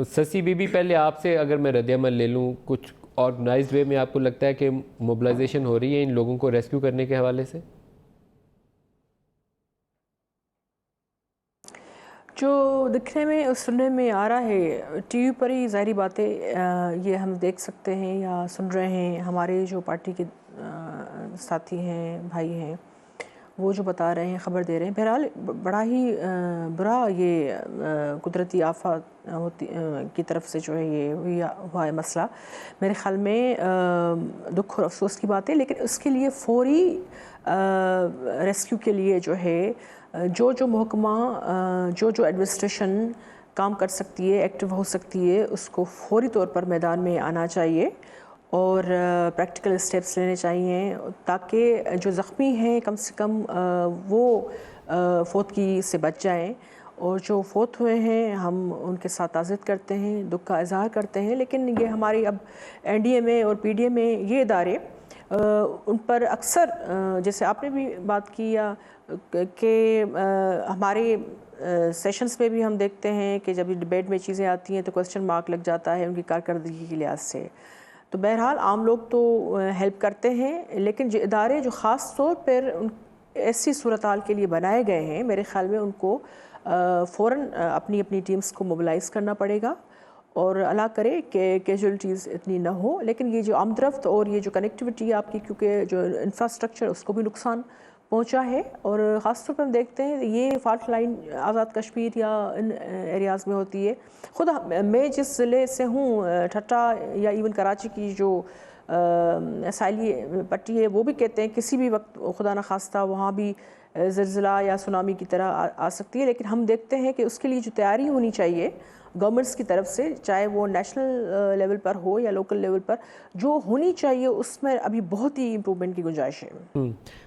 ससी बीबी, पहले आपसे अगर मैं रद्द-ए-अमल ले लूँ, कुछ ऑर्गेनाइज्ड वे में आपको लगता है कि मोबिलाइजेशन हो रही है इन लोगों को रेस्क्यू करने के हवाले से? जो दिखने में और सुनने में आ रहा है टीवी पर ही ज़ाहिरी बातें ये हम देख सकते हैं या सुन रहे हैं। हमारे जो पार्टी के साथी हैं, भाई हैं, वो जो बता रहे हैं, ख़बर दे रहे हैं। बहरहाल बड़ा ही बुरा ये कुदरती आफ़त होती की तरफ से जो है ये हुआ है मसला। मेरे ख़्याल में दुख और अफ़सोस की बात है, लेकिन उसके लिए फ़ौरी रेस्क्यू के लिए जो है जो महकमा जो एडमिनिस्ट्रेशन काम कर सकती है, एक्टिव हो सकती है, उसको फ़ौरी तौर पर मैदान में आना चाहिए और प्रैक्टिकल स्टेप्स लेने चाहिए ताकि जो ज़ख्मी हैं कम से कम वो फौतगी से बच जाएं। और जो फौत हुए हैं हम उनके साथ ताज़ियत करते हैं, दुख का इज़हार करते हैं। लेकिन ये हमारी अब एनडीएमए और पीडीएमए ये इदारे उन पर अक्सर जैसे आपने भी बात की या कि हमारे सेशंस में भी हम देखते हैं कि जब डिबेट में चीज़ें आती हैं तो क्वेश्चन मार्क लग जाता है उनकी कारकर्दगी के लिहाज से। तो बहरहाल आम लोग तो हेल्प करते हैं, लेकिन जो इदारे जो ख़ास तौर पर ऐसी सूरत हाल के लिए बनाए गए हैं, मेरे ख़्याल में उनको फ़ौरन अपनी अपनी टीम्स को मोबिलाइज़ करना पड़ेगा और अल्लाह करे कि कैजुअल्टीज़ इतनी ना हो। लेकिन ये जो आमदरफ्त और ये जो कनेक्टिविटी आपकी, क्योंकि जो इंफ्रास्ट्रक्चर उसको भी नुकसान पहुंचा है और ख़ास तौर पर हम देखते हैं ये फ़ाल्ट लाइन आज़ाद कश्मीर या इन एरियाज़ में होती है। ख़ुद मैं जिस ज़िले से हूँ, ठट्टा या इवन कराची की जो साइली पट्टी है, वो भी कहते हैं किसी भी वक्त खुदा न खास्ता वहाँ भी ज़िलज़िला या सुनामी की तरह आ सकती है। लेकिन हम देखते हैं कि उसके लिए जो तैयारी होनी चाहिए गवर्नमेंट्स की तरफ से, चाहे वो नेशनल लेवल पर हो या लोकल लेवल पर, जो होनी चाहिए उसमें अभी बहुत ही इम्प्रूवमेंट की गुंजाइश है।